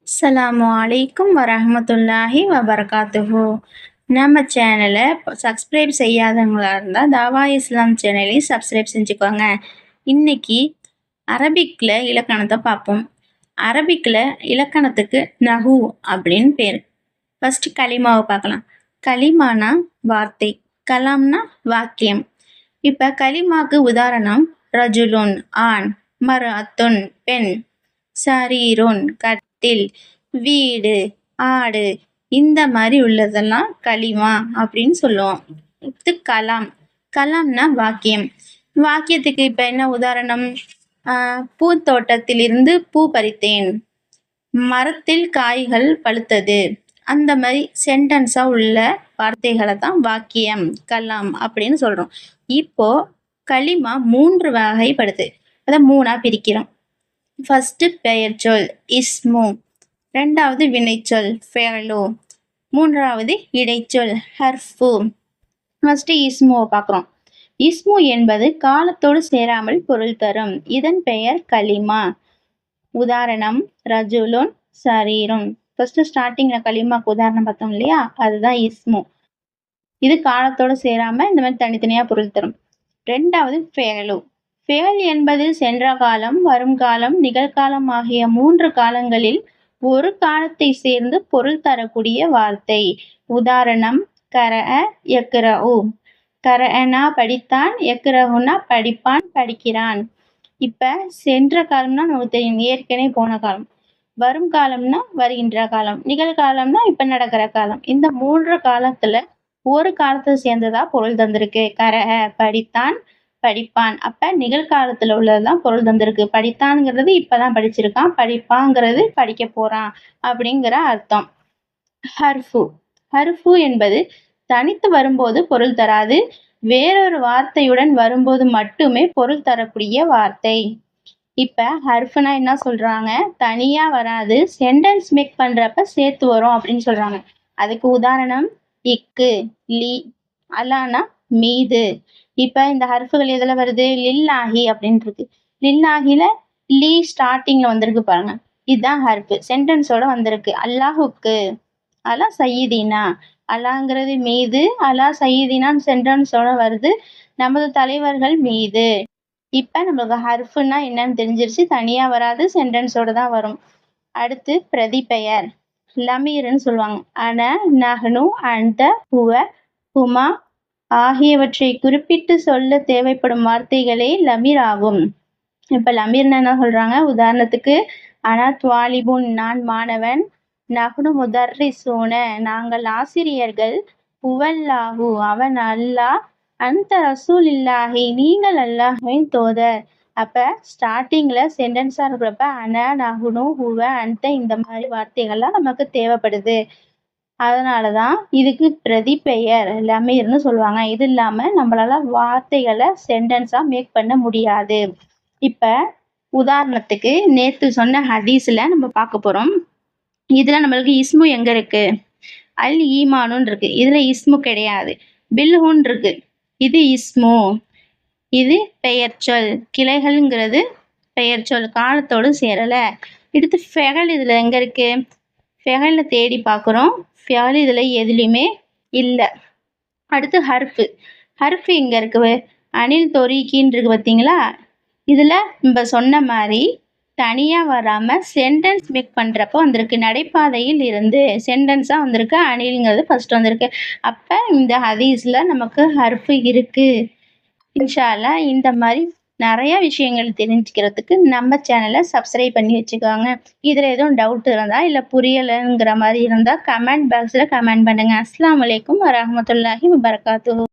அஸ்ஸலாமு அலைக்கும் வரஹ்மத்துல்லாஹி வபரகாத்துஹு. நம்ம சேனலை சப்ஸ்கிரைப் செய்யாதவங்களா இருந்தால் தாவா இஸ்லாம் சேனலையும் சப்ஸ்கிரைப் செஞ்சுக்கோங்க. இன்னைக்கு அரபிக்கில் இலக்கணத்தை பார்ப்போம். அரபிக்கில் இலக்கணத்துக்கு நஹு அப்படின்னு பேர். ஃபஸ்ட்டு கலிமாவை பார்க்கலாம். கலிமானா வார்த்தை, கலாம்னா வாக்கியம். இப்போ கலிமாக்கு உதாரணம் ரஜுலுன் ஆண், மர்அத்துன் பெண், சரீருன் கட்டில், வீடு, ஆடு, இந்த மாதிரி உள்ளதெல்லாம் கலிமா அப்படின்னு சொல்லுவோம். இது கலாம். கலாம்னா வாக்கியம். வாக்கியத்துக்கு இப்போ என்ன உதாரணம்? பூத்தோட்டத்திலிருந்து பூ பறித்தேன், மரத்தில் காய்கள் பழுத்தது, அந்த மாதிரி சென்டென்ஸாக உள்ள வார்த்தைகளை தான் வாக்கியம், கலாம் அப்படின்னு சொல்கிறோம். இப்போ கலிமா 3 வகைப்படுது. அதை 3ஆக பிரிக்கிறோம். ஃபஸ்ட்டு பெயர்ச்சொல் இஸ்மு, ரெண்டாவது வினைச்சொல் ஃபெயலு, மூன்றாவது இடைச்சொல் ஹர்ஃபு. ஃபஸ்ட்டு இஸ்முவை பார்க்குறோம். இஸ்மு என்பது காலத்தோடு சேராமல் பொருள் தரும். இதன் பெயர் கலிமா. உதாரணம் ரஜுலுன் சரீரும். ஃபஸ்ட்டு ஸ்டார்டிங்கில் கலிமாக்கு உதாரணம் பார்த்தோம் இல்லையா, அதுதான் இஸ்மு. இது காலத்தோடு சேராமல் இந்த மாதிரி தனித்தனியாக பொருள் தரும். ரெண்டாவது ஃபெயலு. ஃபெயல் என்பது சென்ற காலம், வரும் காலம், நிகழ்காலம் ஆகிய 3 காலங்களில் ஒரு காலத்தை சேர்ந்து பொருள் தரக்கூடிய வார்த்தை. உதாரணம் கரஅ யக்ரஉ. கரஅனா படித்தான், யக்ரஉனா படிப்பான், படிக்கிறான். இப்போ சென்ற காலம்னா நமக்கு தெரியும், ஏற்கனவே போன காலம். வரும் காலம்னா வருகின்ற காலம், நிகழ்காலம்னா இப்போ நடக்கிற காலம். இந்த 3 காலத்தில் ஒரு காலத்தை சேர்ந்ததா பொருள் தந்திருக்கு. கரஅ படித்தான், படிப்பான். அப்போ நிகழ்காலத்தில் உள்ளதுதான் பொருள் தந்திருக்கு. படித்தான்ங்கிறது இப்போதான் படிச்சிருக்கான், படிப்பாங்கிறது படிக்க போகிறான் அப்படிங்கிற அர்த்தம். ஹர்ஃபு. ஹர்ஃபு என்பது தனித்து வரும்போது பொருள் தராது, வேறொரு வார்த்தையுடன் வரும்போது மட்டுமே பொருள் தரக்கூடிய வார்த்தை. இப்போ ஹர்ஃபுனா என்ன சொல்கிறாங்க? தனியாக வராது, சென்டென்ஸ் மேக் பண்ணுறப்ப சேர்த்து வரும் அப்படின்னு சொல்கிறாங்க. அதுக்கு உதாரணம் இக்கு, லி, அலானா மீது. இப்போ இந்த ஹர்ஃபுகள் எதில் வருது? லில்லாஹி அப்படின்னு இருக்கு. லில்லாஹில லீ ஸ்டார்டிங்கில் வந்திருக்கு பாருங்க, இதுதான் ஹர்ஃபு, சென்டென்ஸோட வந்திருக்கு. அல்லாஹுக்கு, அலா சையீதினா, அலாங்கிறது மீது, அலா சையீதினான்னு சென்டென்ஸோட வருது, நமது தலைவர்கள் மீது. இப்போ நம்மளுக்கு ஹர்ஃபுன்னா என்னன்னு தெரிஞ்சிருச்சு, தனியாக வராது, சென்டென்ஸோட தான் வரும். அடுத்து பிரதிபெயர் லமீர்னு சொல்லுவாங்க. அன, நஹ்னு, அந்த, ஹுவ, ஹுமா ஆகியவற்றை குறிப்பிட்டு சொல்ல தேவைப்படும் வார்த்தைகளே லமீர் ஆகும். இப்போ லமீர்னு என்ன சொல்கிறாங்க? உதாரணத்துக்கு அனா துவாலிபுன், நான் மாணவன், நஹ்னு முதர்ரிசூன, நாங்கள் ஆசிரியர்கள், ஹுவல்லாஹு, அவன் அல்லாஹ், அந்த ரசூலில்லாஹி, நீங்கள் அல்லாஹ்வின் தூதர். அப்போ ஸ்டார்டிங்கில் சென்டென்ஸாக இருக்கிறப்ப அன, நஹ்னு, ஹுவ, அந்த இந்த மாதிரி வார்த்தைகள்லாம் நமக்கு தேவைப்படுது. அதனால தான் இதுக்கு பிரதிபெயர் லமீர்னு சொல்லுவாங்க. இது இல்லாமல் நம்மளால வார்த்தைகளை சென்டென்ஸாக மேக் பண்ண முடியாது. இப்போ உதாரணத்துக்கு நேற்று சொன்ன ஹதீஸில் நம்ம பார்க்க போகிறோம். இதில் நம்மளுக்கு இஸ்மு எங்கே இருக்குது? அல் ஈமானுன்னு இருக்குது, இதில் இஸ்மு கிடையாது. பில்ஹுன் இருக்கு, இது இஸ்மு. இது பெயர்ச்சொல், கிளைகள்ங்கிறது பெயர்ச்சொல், காலத்தோடு சேரலை. அடுத்து ஃபெகல் இதில் எங்கே இருக்குது? ஃபெகலில் தேடி பார்க்குறோம், ஃபெகல் இதில் எதுலேயுமே இல்லை. அடுத்து ஹர்ஃபு. ஹர்ஃபு எங்கே இருக்குது? அனில் தொரிக்கின்னு இருக்குது பார்த்தீங்களா? இதில் நம்ம சொன்ன மாதிரி தனியாக வராமல் சென்டென்ஸ் மேக் பண்ணுறப்போ வந்திருக்கு. நடைபாதையில் இருந்து சென்டென்ஸாக வந்திருக்கு, அனில்ங்கிறது ஃபஸ்ட்டு வந்திருக்கு. அப்போ இந்த ஹதீஸில் நமக்கு ஹர்ஃபு இருக்குது. இன்ஷா அல்லாஹ் இந்த மாதிரி நிறைய விஷயங்கள் தெரிஞ்சுக்கிறதுக்கு நம்ம சேனலை சப்ஸ்கிரைப் பண்ணி வச்சுக்கோங்க. இதில் எதுவும் டவுட் இருந்தால் இல்லை புரியலைங்கிற மாதிரி இருந்தால் கமெண்ட் பாக்ஸில் கமெண்ட் பண்ணுங்கள். அஸ்ஸலாமு அலைக்கும் வரஹ்மத்துல்லாஹி வபரகாத்துஹு.